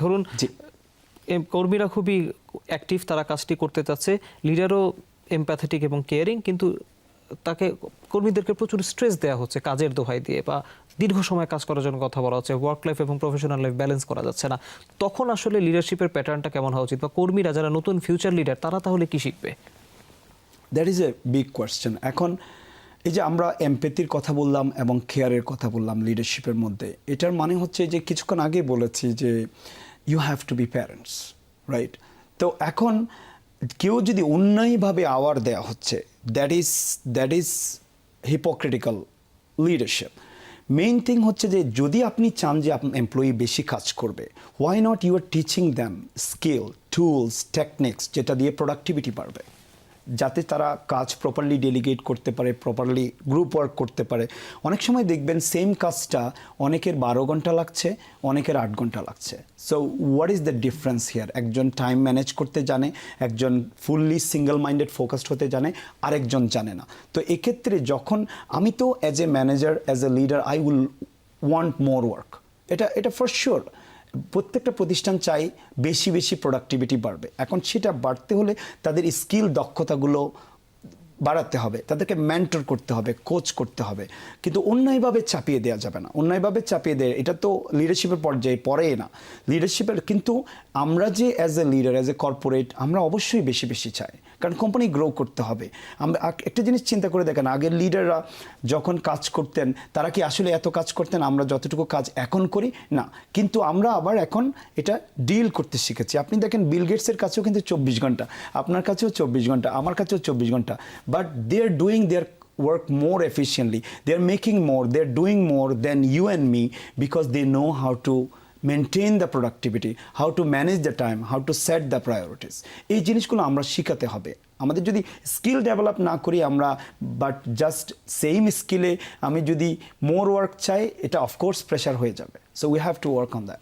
ধরুন কর্মীরা খুবই অ্যাক্টিভ, তারা কাজটি করতে চাচ্ছে, লিডারও এমপ্যাথেটিক এবং কেয়ারিং, কিন্তু তাকে কর্মীদেরকে প্রচুর স্ট্রেস দেওয়া হচ্ছে কাজের দোহাই দিয়ে, বা দীর্ঘ সময় কাজ করার জন্য কথা বলা হচ্ছে, ওয়ার্ক লাইফ এবং প্রফেশনাল লাইফ ব্যালেন্স করা যাচ্ছে না। তখন আসলে লিডারশিপের প্যাটার্নটা কেমন হওয়া উচিত, বা কর্মীরা যারা নতুন ফিউচার লিডার তারা তাহলে কি শিখবে? That is a big question. এখন এই যে আমরা এমপ্যাথির কথা বললাম এবং কেয়ারের কথা বললাম লিডারশিপের মধ্যে, এটার মানে হচ্ছে যে কিছুক্ষণ আগে বলেছি যে you have to be parents, right? তো এখন কেউ যদি অন্যায়ভাবে আওয়ার দেওয়া হচ্ছে, that is hypocritical leadership. Main thing হচ্ছে যে যদি আপনি চান যে আপনার এমপ্লয়ি বেশি কাজ করবে, why not you are teaching them skill, tools, techniques, যেটা দিয়ে প্রোডাক্টিভিটি বাড়বে, যাতে তারা কাজ প্রপারলি ডেলিগেট করতে পারে, প্রপারলি গ্রুপ ওয়ার্ক করতে পারে। অনেক সময় দেখবেন সেম কাজটা অনেকের 12 ঘন্টা লাগছে, অনেকের 8 ঘন্টা লাগছে। So what is the difference here? একজন টাইম ম্যানেজ করতে জানে, একজন ফুললি সিঙ্গেল মাইন্ডেড ফোকাসড হতে জানে, আরেকজন জানে না। তো এক্ষেত্রে যখন আমি তো as a manager, as a leader, I will want more work. এটা ফর শিওর। প্রত্যেকটা প্রতিষ্ঠান চাই বেশি বেশি প্রোডাক্টিভিটি বাড়বে। এখন সেটা বাড়তে হলে তাদের স্কিল, দক্ষতাগুলো বাড়াতে হবে, তাদেরকে মেন্টর করতে হবে, কোচ করতে হবে, কিন্তু অন্যায়ভাবে চাপিয়ে দেওয়া যাবে না। অন্যায়ভাবে চাপিয়ে দেয় এটা তো লিডারশিপের পর্যায়ে পড়ে না। লিডারশিপের কিন্তু আমরা যে as a leader, as a corporate, আমরা অবশ্যই বেশি বেশি চাই, কারণ কোম্পানি গ্রো করতে হবে। আমরা একটা জিনিস চিন্তা করে দেখেন, আগের লিডাররা যখন কাজ করতেন তারা কি আসলে এত কাজ করতেন আমরা যতটুকু কাজ এখন করি? না। কিন্তু আমরা আবার এখন এটা ডিল করতে শিখেছি। আপনি দেখেন বিল গেটসের কাছেও কিন্তু 24 ঘন্টা, আপনার কাছেও 24 ঘন্টা, আমার কাছেও 24 ঘন্টা, but they are doing their work more efficiently, they are making more, they are doing more than you and me, because they know how to maintain the productivity, how to manage the time, how to set the priorities. এই জিনিসগুলো আমরা শিখাতে হবে। আমাদের যদি skill develop না করি আমরা, বাট জাস্ট সেম স্কিলে আমি যদি মোর ওয়ার্ক চাই, এটা অফকোর্স প্রেশার হয়ে যাবে। So we have to work on that.